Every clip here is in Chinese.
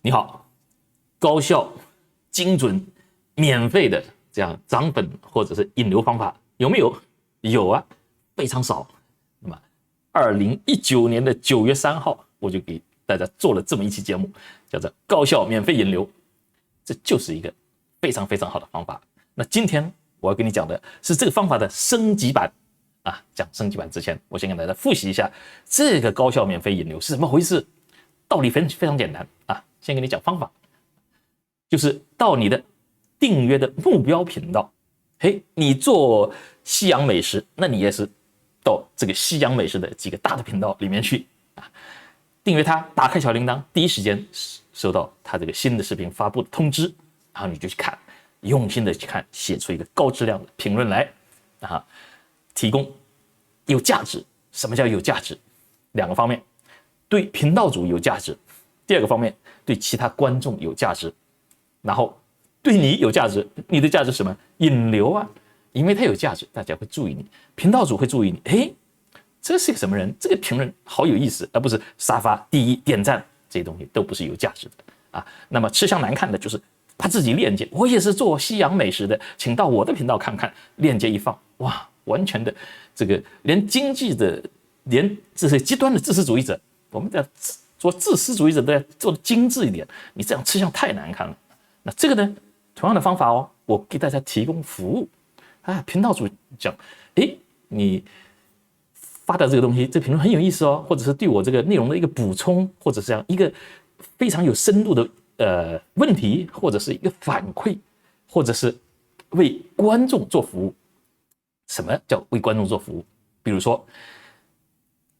你好，高效、精准、免费的这样涨粉或者是引流方法有没有？有啊，非常少。那么，2019年的9月3号，我就给大家做了这么一期节目，叫做“高效免费引流”，这就是一个非常非常好的方法。那今天我要跟你讲的是这个方法的升级版啊。讲升级版之前，我先给大家复习一下这个高效免费引流是怎么回事。道理非常简单啊，先给你讲方法，就是到你的订阅的目标频道，你做西洋美食，那你也是到这个西洋美食的几个大的频道里面去啊，订阅它，打开小铃铛，第一时间收到它这个新的视频发布的通知，然后你就去看，用心的去看，写出一个高质量的评论来啊，提供有价值。什么叫有价值？两个方面。对频道主有价值，第二个方面对其他观众有价值，然后对你有价值。你的价值是什么？引流啊，因为它有价值，大家会注意你，频道主会注意你。这是个什么人？这个评论好有意思，而不是沙发第一点赞，这些东西都不是有价值的啊。那么吃相难看的就是把自己链接，我也是做西洋美食的，请到我的频道看看，链接一放，哇，完全的这个连经济的，连这些极端的自私主义者。我们在做自私主义者都要做的精致一点，你这样吃相太难看了。那这个呢，同样的方法哦，我给大家提供服务啊。频道主讲，你发的这个东西，这评论很有意思哦，或者是对我这个内容的一个补充，或者是这样一个非常有深度的问题，或者是一个反馈，或者是为观众做服务。什么叫为观众做服务？比如说。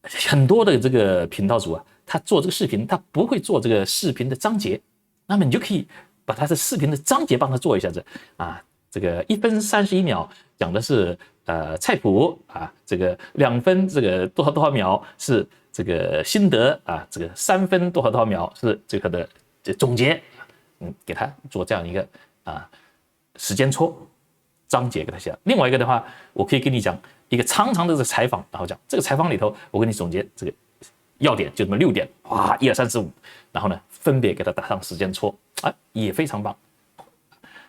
很多的这个频道主啊，他做这个视频，他不会做这个视频的章节，那么你就可以把他的视频的章节帮他做一下子啊。这个1分31秒讲的是菜谱啊，这个2分这个多少秒是这个心得啊，这个3分多少秒是这个的总结，给他做这样一个时间戳章节给他写。另外一个的话，我可以跟你讲。一个长长的这个采访，然后讲这个采访里头，我给你总结这个要点，就这么6点，哇，1、2、3、4、5，然后呢，分别给他打上时间戳，也非常棒。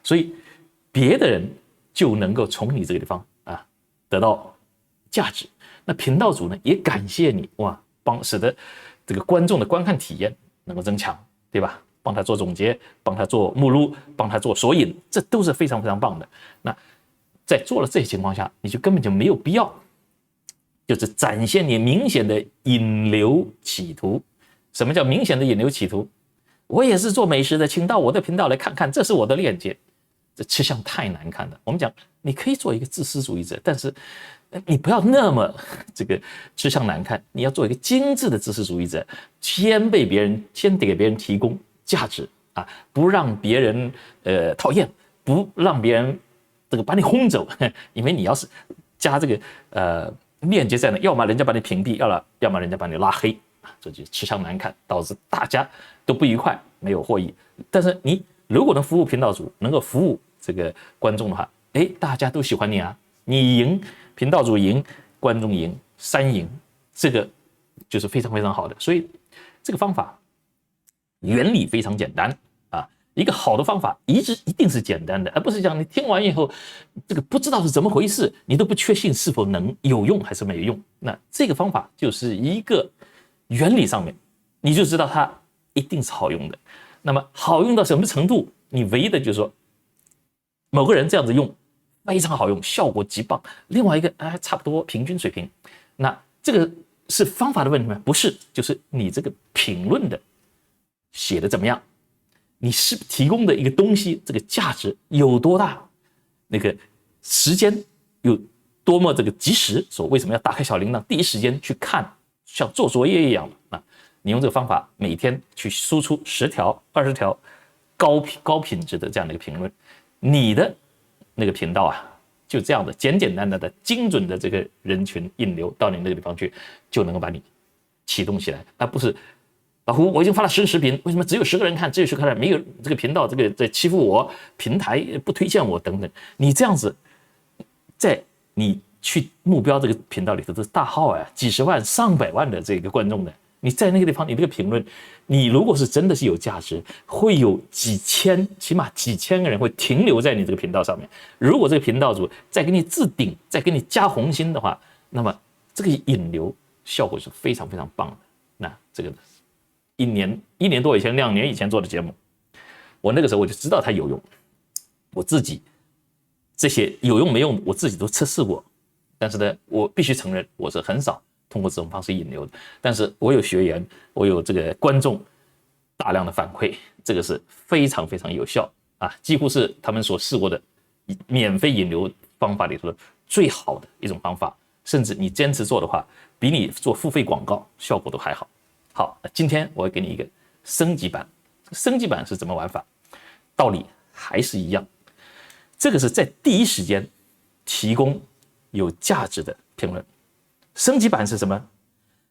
所以别的人就能够从你这个地方得到价值，那频道主呢也感谢你，哇，使得这个观众的观看体验能够增强，对吧？帮他做总结，帮他做目录，帮他做索引，这都是非常非常棒的。那在做了这些情况下，你就根本就没有必要，就是展现你明显的引流企图。什么叫明显的引流企图？我也是做美食的，请到我的频道来看看，这是我的链接。这吃相太难看了。我们讲，你可以做一个自私主义者，但是你不要那么这个吃相难看，你要做一个精致的自私主义者，先得给别人提供价值啊，不让别人讨厌，不让别人。这个把你轰走，因为你要是加这个链接在那，要么人家把你屏蔽，要么人家把你拉黑，这就吃相难看，导致大家都不愉快，没有获益。但是你如果能服务频道主，能够服务这个观众的话，大家都喜欢你啊，你赢，频道主赢，观众赢，3赢，这个就是非常非常好的。所以这个方法原理非常简单。一个好的方法一定是简单的，而不是讲你听完以后，这个不知道是怎么回事，你都不确信是否能有用还是没有用。那这个方法就是一个原理上面，你就知道它一定是好用的。那么好用到什么程度？你唯一的就是说，某个人这样子用非常好用，效果极棒；另外一个差不多平均水平。那这个是方法的问题吗？不是，就是你这个评论的写的怎么样。你是提供的一个东西，这个价值有多大？那个时间有多么这个及时？说为什么要打开小铃铛，第一时间去看，像做作业一样的你用这个方法，每天去输出10条、20条高品质的这样的一个评论，你的那个频道就这样的简单的精准的这个人群引流到你那个地方去，就能够把你启动起来，而不是。老胡，我已经发了10个视频，为什么只有10个人看？只有10个人没有这个频道，这个在欺负我，平台不推荐我等等。你这样子，在你去目标这个频道里头，都是大号几十万、上百万的这个观众的，你在那个地方，你这个评论，你如果是真的是有价值，会有起码几千个人会停留在你这个频道上面。如果这个频道主再给你置顶，再给你加红心的话，那么这个引流效果是非常非常棒的。那这个一年多以前、2年以前做的节目，我那个时候我就知道它有用，我自己这些有用没用我自己都测试过，但是呢，我必须承认我是很少通过这种方式引流的。但是我有学员，我有这个观众大量的反馈，这个是非常非常有效啊，几乎是他们所试过的免费引流方法里头的最好的一种方法，甚至你坚持做的话，比你做付费广告效果都还好。好，今天我会给你一个升级版，升级版是怎么玩法？道理还是一样，这个是在第一时间提供有价值的评论。升级版是什么？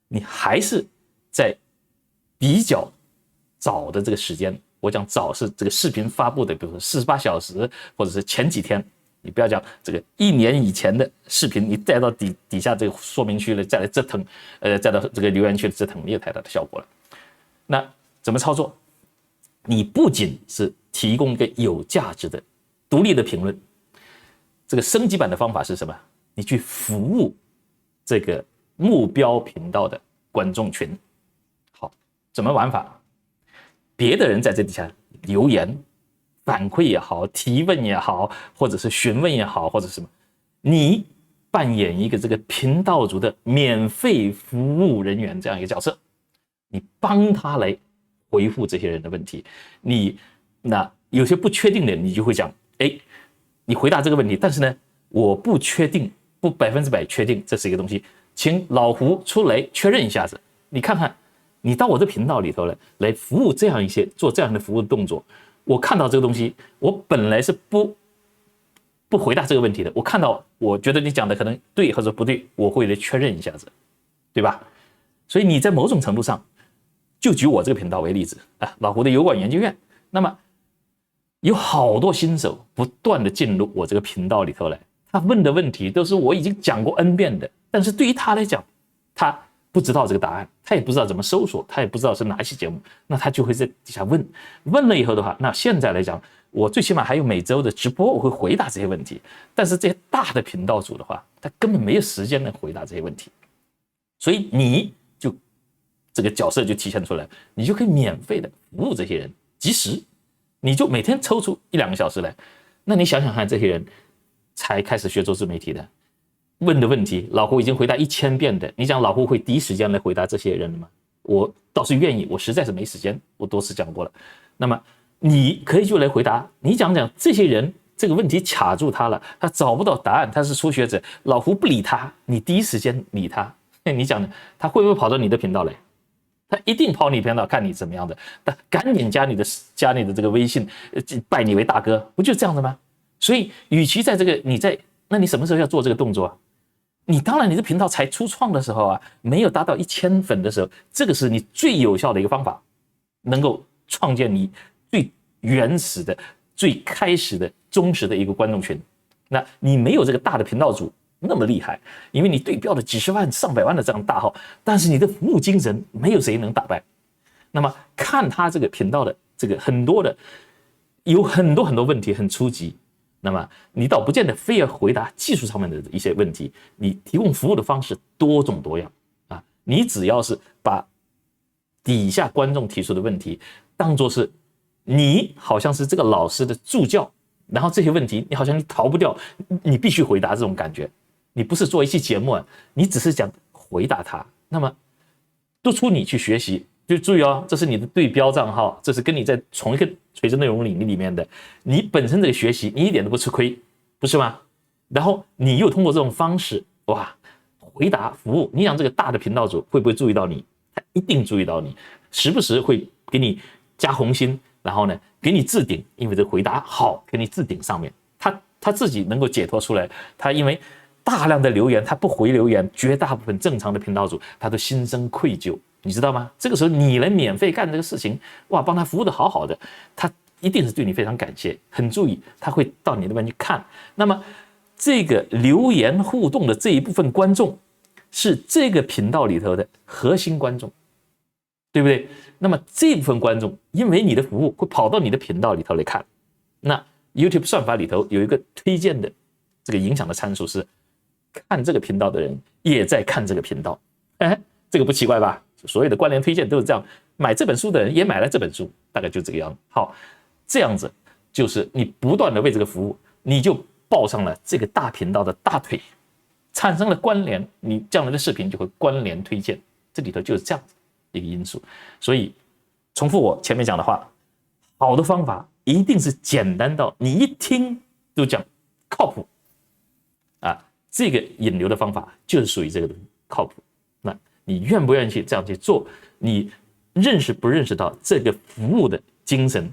你还是在比较早的这个时间，我讲早是这个视频发布的，比如说48小时，或者是前几天，你不要讲这个1年以前的视频，你带到底下这个说明区了，再来折腾，再到这个留言区的折腾，没有太大的效果了。那怎么操作？你不仅是提供一个有价值的独立的评论，这个升级版的方法是什么？你去服务这个目标频道的观众群。好，怎么玩法？别的人在这底下留言反馈也好，提问也好，或者是询问也好，或者什么，你扮演一个这个频道主的免费服务人员这样一个角色，你帮他来回复这些人的问题。你那有些不确定的，你就会讲，你回答这个问题，但是呢，我不确定，不100%确定这是一个东西，请老胡出来确认一下子。你看看，你到我的频道里头来服务这样一些做这样的服务的动作，我看到这个东西，我本来是不回答这个问题的，我看到我觉得你讲的可能对或者不对，我会来确认一下子，对吧？所以你在某种程度上，就举我这个频道为例子啊，老胡的油管研究院，那么有好多新手不断的进入我这个频道里头来，他问的问题都是我已经讲过 N 遍的，但是对于他来讲，他不知道这个答案，他也不知道怎么搜索，他也不知道是哪一期节目，那他就会在底下问了以后的话，那现在来讲，我最起码还有每周的直播，我会回答这些问题。但是这些大的频道主的话，他根本没有时间来回答这些问题，所以你就这个角色就体现出来，你就可以免费的服务这些人，即时你就每天抽出1-2个小时来。那你想想看，这些人才开始学做自媒体的，问的问题，老胡已经回答1000遍的，你讲老胡会第一时间来回答这些人吗？我倒是愿意，我实在是没时间，我多次讲过了。那么你可以就来回答，你讲这些人这个问题卡住他了，他找不到答案，他是初学者，老胡不理他，你第一时间理他，你讲的他会不会跑到你的频道来？他一定跑你频道看你怎么样的，他赶紧加你的这个微信，拜你为大哥，不就这样的吗？所以与其在这个那你什么时候要做这个动作啊？你当然你的频道才初创的时候啊，没有达到1000粉的时候，这个是你最有效的一个方法，能够创建你最原始的、最开始的、忠实的一个观众群。那你没有这个大的频道主那么厉害，因为你对标的几十万、上百万的这样大号，但是你的服务精神没有谁能打败。那么看他这个频道的这个有很多问题很初级，那么你倒不见得非要回答技术上面的一些问题，你提供服务的方式多种多样啊，你只要是把底下观众提出的问题当作是你好像是这个老师的助教，然后这些问题你好像你逃不掉，你必须回答，这种感觉。你不是做一期节目啊，你只是讲回答他，那么督促你去学习。就注意哦，这是你的对标账号，这是跟你在同一个垂直内容领域里面的，你本身这个学习你一点都不吃亏，不是吗？然后你又通过这种方式，哇，回答服务，你想这个大的频道主会不会注意到你？他一定注意到你，时不时会给你加红心，然后呢给你置顶，因为这回答好，给你置顶上面，他自己能够解脱出来，他因为大量的留言他不回留言，绝大部分正常的频道主他都心生愧疚。你知道吗？这个时候你来免费干这个事情，哇，帮他服务的好好的，他一定是对你非常感谢，很注意，他会到你那边去看。那么这个留言互动的这一部分观众，是这个频道里头的核心观众，对不对？那么这部分观众因为你的服务会跑到你的频道里头来看，那 YouTube 算法里头有一个推荐的这个影响的参数是，看这个频道的人也在看这个频道，这个不奇怪吧？所有的关联推荐都是这样，买这本书的人也买了这本书，大概就这个样子。好，这样子就是你不断的为这个服务，你就抱上了这个大频道的大腿，产生了关联，你将来的视频就会关联推荐，这里头就是这样子一个因素。所以重复我前面讲的话，好的方法一定是简单到你一听就讲靠谱啊，这个引流的方法就是属于这个靠谱。那你愿不愿意去这样去做？你认识不认识到这个服务的精神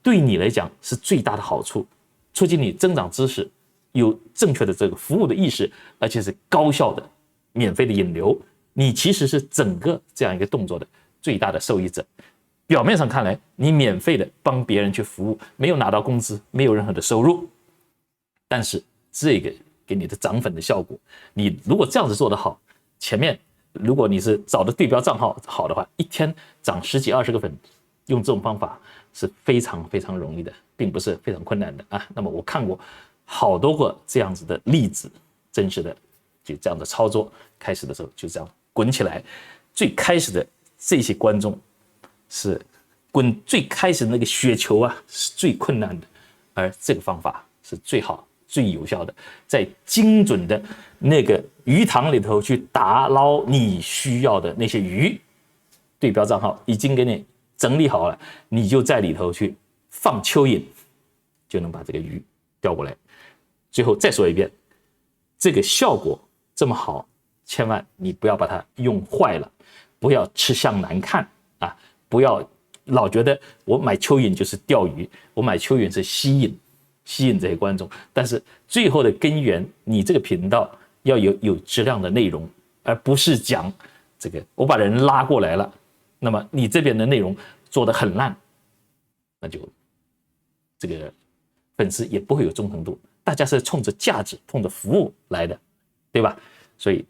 对你来讲是最大的好处，促进你增长知识，有正确的这个服务的意识，而且是高效的免费的引流，你其实是整个这样一个动作的最大的受益者。表面上看来，你免费的帮别人去服务，没有拿到工资，没有任何的收入，但是这个给你的涨粉的效果，你如果这样子做得好，前面如果你是找的对标账号好的话，一天涨10几20个粉，用这种方法是非常非常容易的，并不是非常困难的啊。那么我看过好多个这样子的例子，真实的就这样的操作，开始的时候就这样滚起来。最开始的这些观众是滚最开始的那个雪球啊，是最困难的，而这个方法是最好最有效的，在精准的那个鱼塘里头去打捞你需要的那些鱼，对标账号已经给你整理好了，你就在里头去放蚯蚓，就能把这个鱼钓过来。最后再说一遍，这个效果这么好，千万你不要把它用坏了，不要吃相难看啊！不要老觉得我买蚯蚓就是钓鱼，我买蚯蚓是吸引这些观众，但是最后的根源，你这个频道要有质量的内容，而不是讲这个我把人拉过来了，那么你这边的内容做得很烂，那就这个粉丝也不会有忠诚度。大家是冲着价值、冲着服务来的，对吧？所以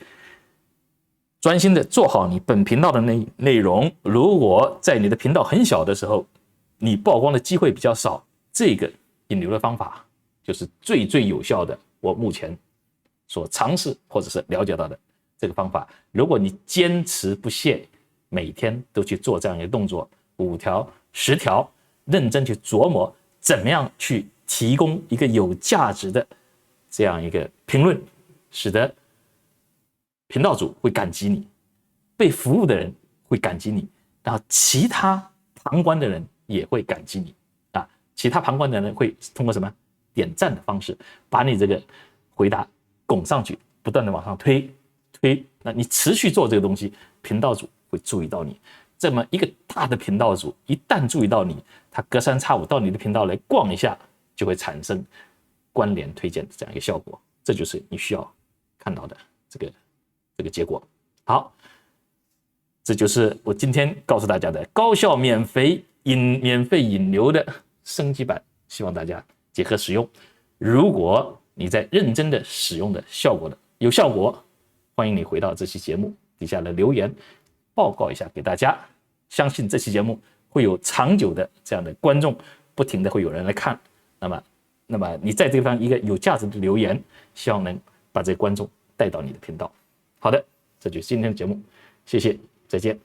专心的做好你本频道的内容。如果在你的频道很小的时候，你曝光的机会比较少，这个引流的方法就是最有效的。我目前所尝试或者是了解到的这个方法，如果你坚持不懈，每天都去做这样一个动作，5条、10条，认真去琢磨怎么样去提供一个有价值的这样一个评论，使得频道主会感激你，被服务的人会感激你，然后其他旁观的人也会感激你啊！其他旁观的人会通过什么点赞的方式，把你这个回答拱上去，不断的往上推。那你持续做这个东西，频道主会注意到你。这么一个大的频道主一旦注意到你，他隔三差五到你的频道来逛一下，就会产生关联推荐的这样一个效果，这就是你需要看到的这个结果。好，这就是我今天告诉大家的高效免费引流的升级版，希望大家结合使用。如果你在认真的使用的有效果，欢迎你回到这期节目底下的留言报告一下给大家。相信这期节目会有长久的这样的观众，不停的会有人来看。那么你在这个地方一个有价值的留言，希望能把这个观众带到你的频道。好的，这就是今天的节目，谢谢，再见。